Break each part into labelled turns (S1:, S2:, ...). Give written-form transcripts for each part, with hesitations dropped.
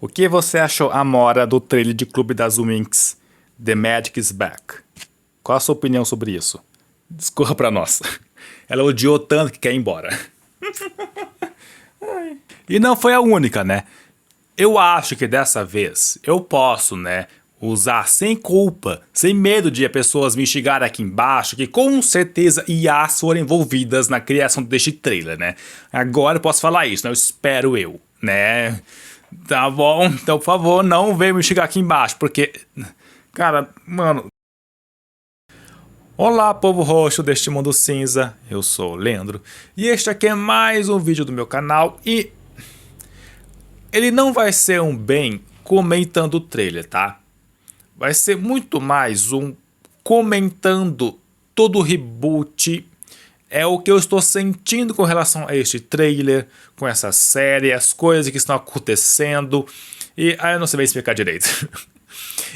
S1: O que você achou, Amora, do trailer de Clube das Winx, The Magic is Back? Qual a sua opinião sobre isso? Discorra pra nós. Ela odiou tanto que quer ir embora. E não foi a única, né? Eu acho que dessa vez eu posso, né, usar sem culpa, sem medo de pessoas me xingarem aqui embaixo, que com certeza IAs foram envolvidas na criação deste trailer, né? Agora eu posso falar isso, né? Eu espero eu, né? Tá bom? Então, por favor, não venha me xingar aqui embaixo, porque... Cara, mano... Olá, povo roxo deste mundo cinza, eu sou o Leandro, e este aqui é mais um vídeo do meu canal, e... ele não vai ser um bem comentando o trailer, tá? Vai ser muito mais um comentando todo o reboot. É o que eu estou sentindo com relação a este trailer, com essa série, as coisas que estão acontecendo. E aí eu não sei bem explicar direito.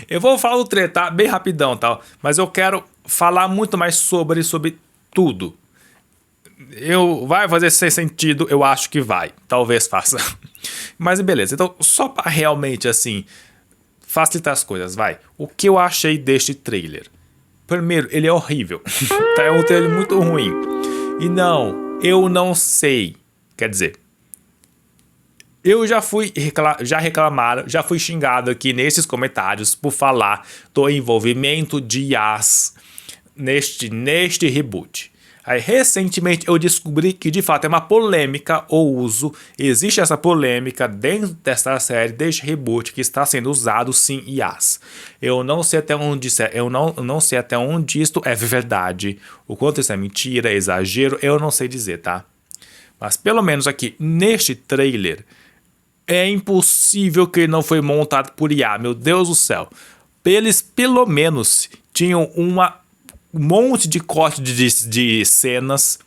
S1: Eu vou falar do trailer, tá? Bem rapidão, tá? Mas eu quero falar muito mais sobre tudo. Vai fazer sentido? Eu acho que vai. Talvez faça. Mas beleza. Então, só para realmente, assim, facilitar as coisas, vai. O que eu achei deste trailer? Primeiro, ele é horrível. Tá? É um trailer muito ruim. E não, eu não sei. Quer dizer, eu já fui já fui xingado aqui nesses comentários por falar do envolvimento de IAs neste reboot. Aí, recentemente eu descobri que de fato é uma polêmica o uso, existe essa polêmica dentro dessa série, deste reboot, que está sendo usado sim IAs. Eu não sei até onde não sei até onde isto é verdade, o quanto isso é mentira, exagero, eu não sei dizer, tá? Mas pelo menos aqui neste trailer é impossível que ele não foi montado por IA, meu Deus do céu. Eles pelo menos tinham um monte de corte de cenas,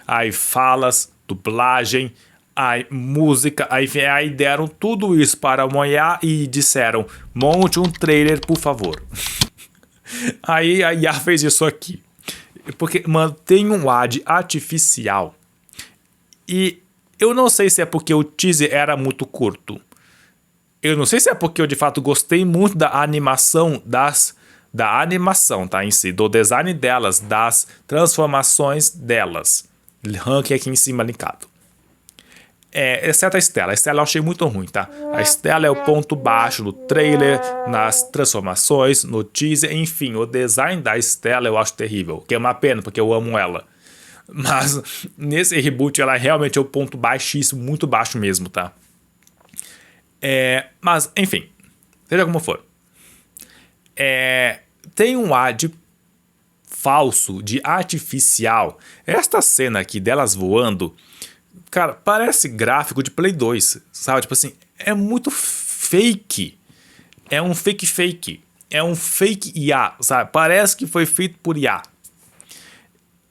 S1: aí falas, dublagem, aí música, aí deram tudo isso para uma IA e disseram, monte um trailer por favor. Aí a IA fez isso aqui, porque mantém um ad artificial e eu não sei se é porque o teaser era muito curto, eu não sei se é porque eu de fato gostei muito da animação da animação, tá, em si, do design delas, das transformações delas. Ranking aqui em cima linkado. Exceto a Estela. A Estela eu achei muito ruim, tá? A Estela é o ponto baixo no trailer, nas transformações, no teaser, enfim, o design da Estela eu acho terrível, que é uma pena, porque eu amo ela. Mas nesse reboot ela realmente é o ponto baixíssimo, muito baixo mesmo, tá? Mas, enfim, seja como for. Tem um ad falso, de artificial. Esta cena aqui delas voando, cara, parece gráfico de Play 2, sabe? Tipo assim, é muito fake. É um fake. É um fake IA, sabe? Parece que foi feito por IA.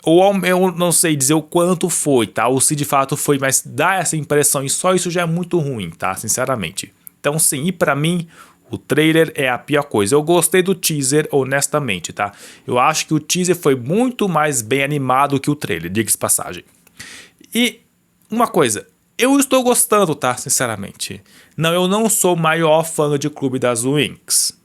S1: Ou eu não sei dizer o quanto foi, tá? Ou se de fato foi, mas dá essa impressão e só isso já é muito ruim, tá? Sinceramente. Então sim, e pra mim... o trailer é a pior coisa. Eu gostei do teaser, honestamente, tá? Eu acho que o teaser foi muito mais bem animado que o trailer, diga-se passagem. E uma coisa, eu estou gostando, tá? Sinceramente. Não, eu não sou o maior fã de Clube das Winx.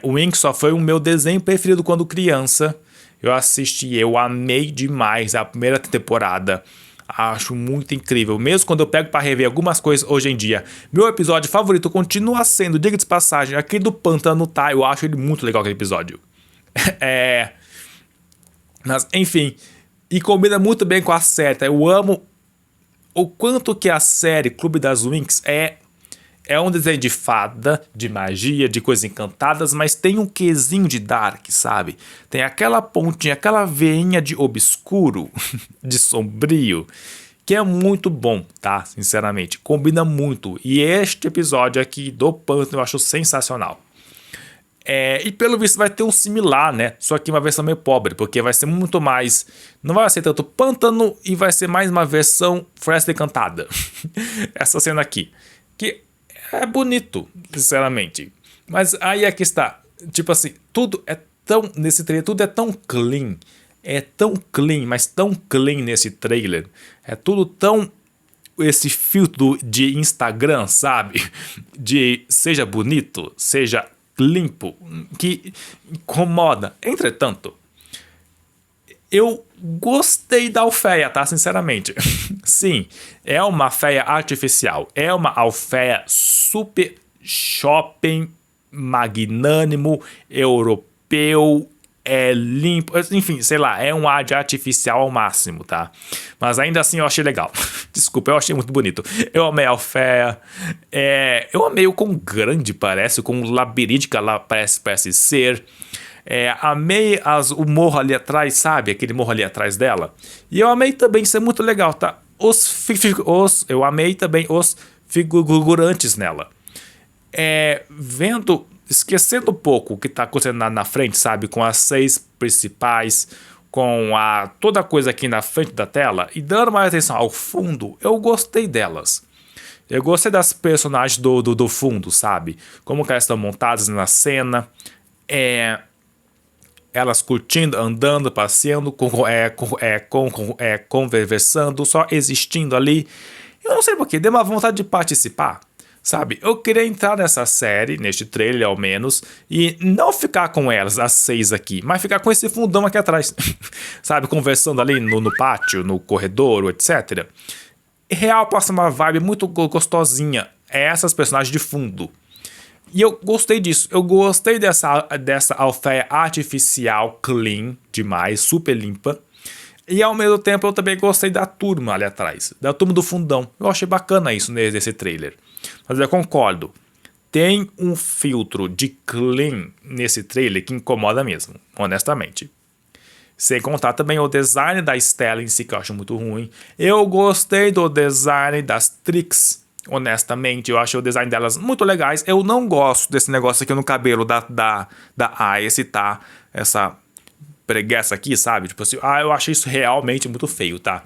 S1: O Winx só foi o meu desenho preferido quando criança. Eu assisti, eu amei demais a primeira temporada. Acho muito incrível, mesmo quando eu pego para rever algumas coisas hoje em dia. Meu episódio favorito continua sendo, diga de passagem, aquele do pântano, tá? Eu acho ele muito legal, aquele episódio. Mas, enfim, e combina muito bem com a série, tá? Eu amo o quanto que a série Clube das Winx é um desenho de fada, de magia, de coisas encantadas, mas tem um quesinho de dark, sabe? Tem aquela pontinha, aquela veinha de obscuro, de sombrio, que é muito bom, tá? Sinceramente, combina muito. E este episódio aqui do pântano eu acho sensacional. E pelo visto vai ter um similar, né? Só que uma versão meio pobre, porque vai ser muito mais... não vai ser tanto pântano e vai ser mais uma versão Floresta Encantada. Essa cena aqui, que... é bonito, sinceramente. Mas aí aqui está. Tipo assim, tudo é tão... nesse trailer, tudo é tão clean. É tão clean, mas tão clean nesse trailer. É tudo tão esse filtro de Instagram, sabe? De seja bonito, seja limpo, que incomoda. Entretanto, eu gostei da Alféia, tá? Sinceramente. Sim, é uma Alféia artificial. É uma Alféia super shopping, magnânimo, europeu, é limpo, enfim, sei lá, é um ar de artificial ao máximo, tá? Mas ainda assim eu achei legal. Desculpa, eu achei muito bonito. Eu amei a Alféia. Eu amei o quão grande parece, o quão labiríntica ela parece ser. Amei o morro ali atrás, sabe? Aquele morro ali atrás dela. E eu amei também, isso é muito legal, tá? Eu amei também os figurantes nela. Esquecendo um pouco o que está acontecendo na frente, sabe? Com as 6 principais, com toda a coisa aqui na frente da tela, e dando mais atenção ao fundo, eu gostei delas. Eu gostei das personagens do fundo, sabe? Como que elas estão montadas na cena. Elas curtindo, andando, passeando, conversando, só existindo ali. Eu não sei porquê, deu uma vontade de participar. Sabe, eu queria entrar nessa série, neste trailer ao menos, e não ficar com elas, as 6 aqui, mas ficar com esse fundão aqui atrás. Sabe, conversando ali no pátio, no corredor, etc. Real passa uma vibe muito gostosinha. Essas personagens de fundo. E eu gostei disso. Eu gostei dessa Alféia artificial clean demais, super limpa. E ao mesmo tempo eu também gostei da turma ali atrás, da turma do fundão. Eu achei bacana isso nesse trailer. Mas eu concordo, tem um filtro de clean nesse trailer que incomoda mesmo, honestamente. Sem contar também o design da Stella em si, que eu acho muito ruim. Eu gostei do design das Trix, honestamente. Eu achei o design delas muito legais. Eu não gosto desse negócio aqui no cabelo da Ice, tá? Essa preguiça aqui, sabe? Tipo assim, eu achei isso realmente muito feio, tá?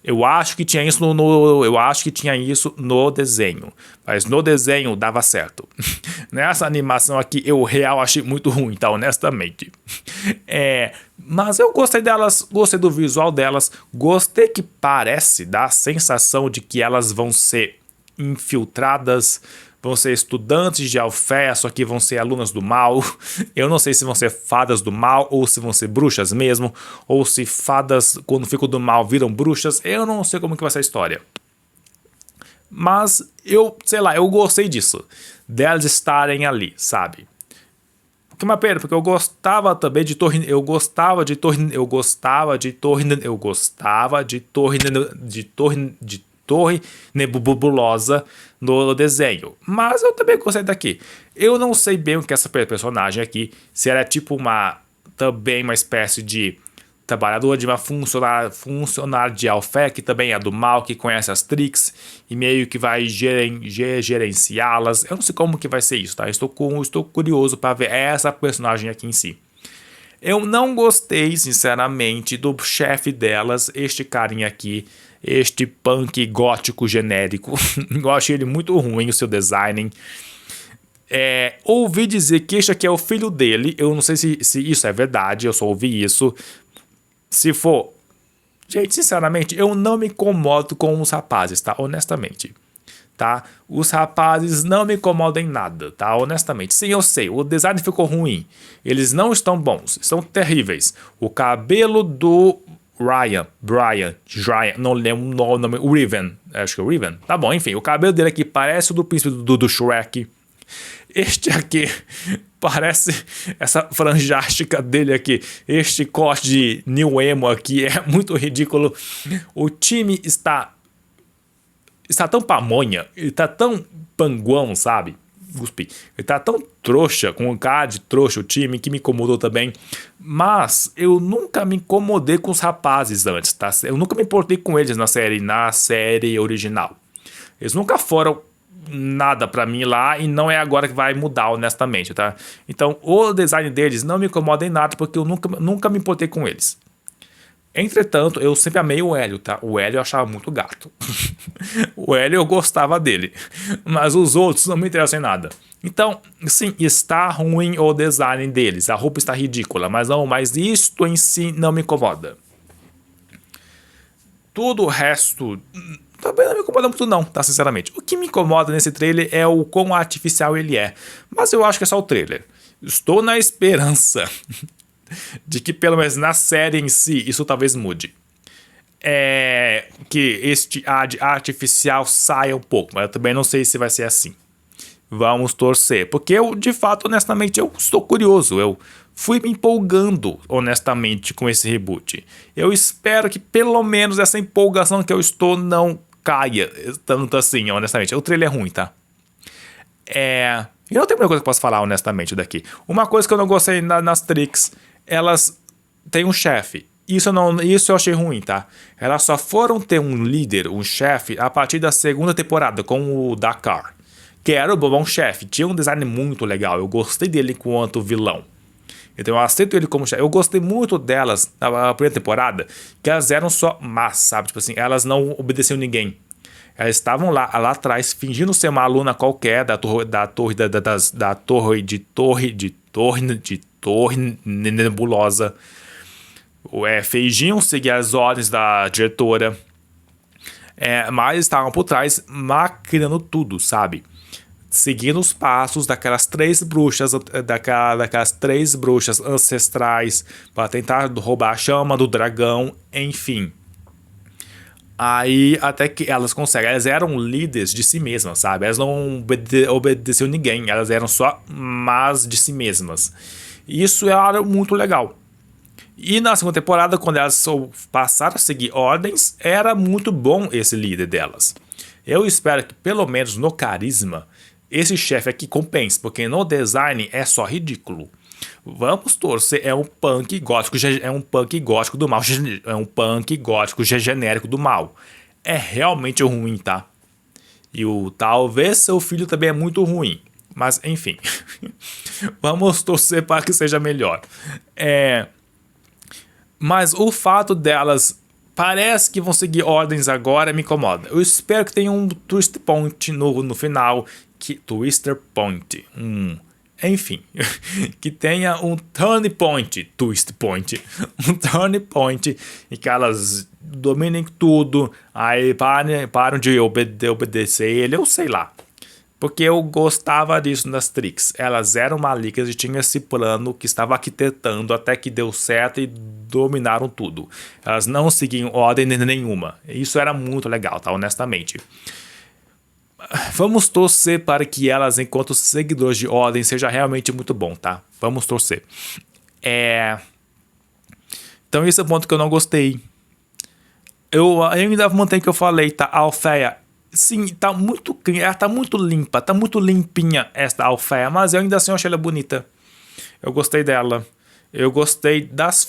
S1: Eu acho que tinha isso no desenho, mas no desenho dava certo. Nessa animação aqui eu real achei muito ruim, tá? Honestamente. Mas eu gostei delas, gostei do visual delas, gostei que parece dar a sensação de que elas vão ser infiltradas, vão ser estudantes de Alféia, só que vão ser alunas do mal. Eu não sei se vão ser fadas do mal, ou se vão ser bruxas mesmo, ou se fadas, quando ficam do mal, viram bruxas. Eu não sei como que vai ser a história. Mas sei lá, eu gostei disso. Delas estarem ali, sabe? Que uma pena, porque eu gostava também de Torre Nebulosa no desenho. Mas eu também gostei daqui. Eu não sei bem o que é essa personagem aqui. Se ela é tipo também uma espécie de trabalhadora, de uma funcionária de Alféia, que também é do mal, que conhece as Trix e meio que vai gerenciá-las. Eu não sei como que vai ser isso, tá? Estou curioso para ver essa personagem aqui em si. Eu não gostei, sinceramente, do chefe delas, este carinha aqui, este punk gótico genérico. Eu achei ele muito ruim, o seu design. Ouvi dizer que este aqui é o filho dele. Eu não sei se isso é verdade, eu só ouvi isso. Se for... Gente, sinceramente, eu não me incomodo com os rapazes, tá? Honestamente. Tá? Os rapazes não me incomodam em nada, tá? Honestamente. Sim, eu sei, o design ficou ruim. Eles não estão bons, são terríveis. O cabelo do Brian, não lembro o nome, o Riven, acho que é o Riven. Tá bom, enfim, o cabelo dele aqui parece o do príncipe do Shrek. Este aqui parece essa franjástica dele aqui. Este corte de New Emo aqui é muito ridículo. O time está tão pamonha, ele tá tão panguão, sabe? Ele tá tão trouxa, com um cara de trouxa o time, que me incomodou também. Mas eu nunca me incomodei com os rapazes antes, tá? Eu nunca me importei com eles na série original. Eles nunca foram nada pra mim lá e não é agora que vai mudar, honestamente, tá? Então o design deles não me incomoda em nada porque eu nunca me importei com eles. Entretanto, eu sempre amei o Hélio, tá? O Hélio eu achava muito gato. O Hélio eu gostava dele. Mas os outros não me interessam em nada. Então, sim, está ruim o design deles. A roupa está ridícula. Mas isto em si não me incomoda. Tudo o resto também não me incomoda muito não, tá? Sinceramente. O que me incomoda nesse trailer é o quão artificial ele é. Mas eu acho que é só o trailer. Estou na esperança de que pelo menos na série em si isso talvez mude. Que este ad artificial saia um pouco, mas eu também não sei se vai ser assim. Vamos torcer, porque eu, de fato, honestamente, eu estou curioso. Eu fui me empolgando, honestamente, com esse reboot. Eu espero que pelo menos essa empolgação que eu estou não caia tanto assim, honestamente. O trailer é ruim, tá? E não tem muita coisa que eu posso falar, honestamente, daqui. Uma coisa que eu não gostei nas Trix, elas têm um chefe. Isso eu achei ruim, tá? Elas só foram ter um líder, um chefe, a partir da segunda temporada, com o Dakar. Que era o bom chefe, tinha um design muito legal, eu gostei dele enquanto vilão. Então eu aceito ele como chefe. Eu gostei muito delas na primeira temporada, que elas eram só más, sabe? Tipo assim, elas não obedeciam ninguém. Elas estavam lá atrás, fingindo ser uma aluna qualquer da torre nebulosa. Fingiam seguir as ordens da diretora. Mas estavam por trás maquinando tudo, sabe? Seguindo os passos daquelas três bruxas ancestrais para tentar roubar a chama do dragão, enfim. Aí até que elas conseguem, elas eram líderes de si mesmas, sabe? Elas não obedeciam ninguém, elas eram só más de si mesmas. E isso era muito legal. E na segunda temporada, quando elas passaram a seguir ordens, era muito bom esse líder delas. Eu espero que pelo menos no carisma esse chefe aqui compense, porque no design é só ridículo. Vamos torcer, é um punk gótico do mal, é um punk gótico genérico do mal. É realmente ruim, tá? E talvez seu filho também é muito ruim, mas enfim. Vamos torcer para que seja melhor. Mas o fato delas parece que vão seguir ordens agora me incomoda. Eu espero que tenha um twist point no final. Twister Point. Enfim, que tenha um turn point, twist point, um turn point e que elas dominem tudo, aí param de obedecer ele, eu sei lá. Porque eu gostava disso nas Trix. Elas eram malignas e tinham esse plano que estava arquitetando até que deu certo e dominaram tudo. Elas não seguiam ordem nenhuma. Isso era muito legal, tá? Honestamente. Vamos torcer para que elas, enquanto seguidores de ordem, seja realmente muito bom, tá? Vamos torcer. Então esse é o ponto que eu não gostei. Eu ainda mantenho o que eu falei, tá? A Alfeia, sim, tá muito limpa, tá muito limpinha esta Alfeia, mas eu ainda assim achei ela bonita. Eu gostei dela. Eu gostei das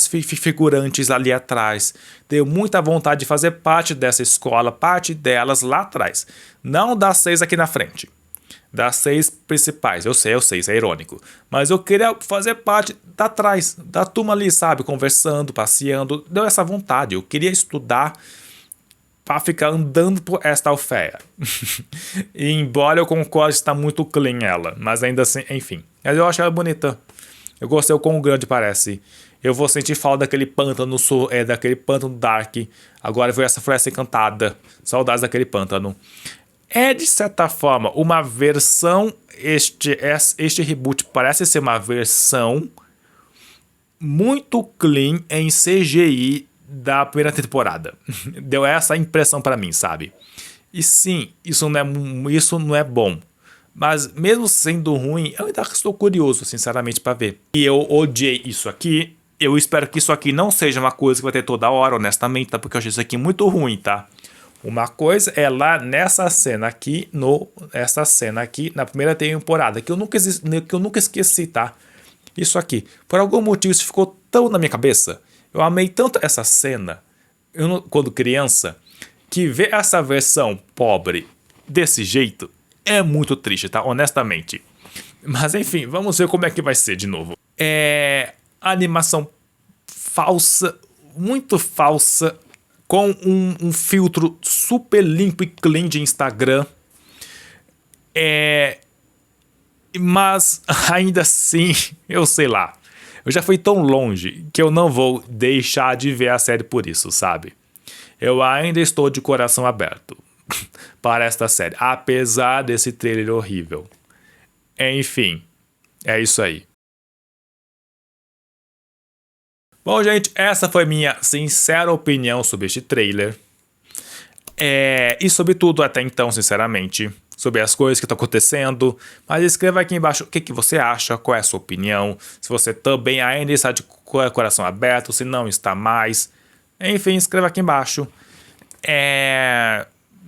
S1: figurantes ali atrás. Tenho muita vontade de fazer parte dessa escola, parte delas lá atrás. Não das 6 aqui na frente. Das 6 principais. Eu sei, isso é irônico. Mas eu queria fazer parte da trás, da turma ali, sabe? Conversando, passeando. Deu essa vontade. Eu queria estudar para ficar andando por esta Alfeia. E embora eu concorde que está muito clean ela. Mas ainda assim, enfim. Mas eu acho ela bonita. Eu gostei o quão grande parece. Eu vou sentir falta daquele pântano, daquele pântano dark. Agora veio essa floresta encantada. Saudades daquele pântano. É de certa forma uma versão. Este reboot parece ser uma versão muito clean em CGI da primeira temporada. Deu essa impressão pra mim, sabe? E sim, isso não é bom. Mas mesmo sendo ruim, eu ainda estou curioso, sinceramente, para ver. E eu odiei isso aqui. Eu espero que isso aqui não seja uma coisa que vai ter toda hora, honestamente, tá? Porque eu achei isso aqui muito ruim, tá? Uma coisa é lá nessa cena aqui, na primeira temporada, que eu nunca esqueci, tá? Isso aqui. Por algum motivo isso ficou tão na minha cabeça. Eu amei tanto essa cena, quando criança, que ver essa versão pobre desse jeito é muito triste, tá? Honestamente. Mas enfim, vamos ver como é que vai ser de novo. Animação falsa, muito falsa, com um filtro super limpo e clean de Instagram. Mas ainda assim, eu sei lá. Eu já fui tão longe que eu não vou deixar de ver a série por isso, sabe? eu ainda estou de coração aberto para esta série, apesar desse trailer horrível. Enfim, é isso aí. Bom, gente, essa foi minha sincera opinião sobre este trailer. E sobre tudo até então, sinceramente, sobre as coisas que estão acontecendo. Mas escreva aqui embaixo o que você acha, qual é a sua opinião, se você também ainda está de coração aberto, se não está mais. Enfim, escreva aqui embaixo.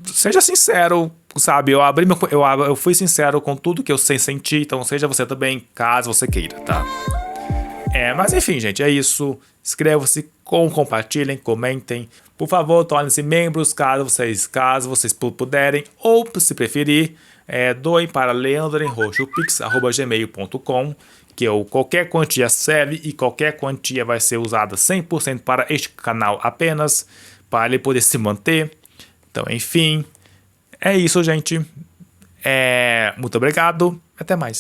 S1: Seja sincero, sabe? Eu fui sincero com tudo que eu senti, então seja você também, caso você queira, tá? Mas enfim, gente, é isso. Inscrevam-se, compartilhem, comentem. Por favor, tornem-se membros caso vocês puderem, ou se preferir, doem para leandroenroxopix@gmail.com, que qualquer quantia serve e qualquer quantia vai ser usada 100% para este canal apenas, para ele poder se manter. Então, enfim, é isso, gente. Muito obrigado. Até mais.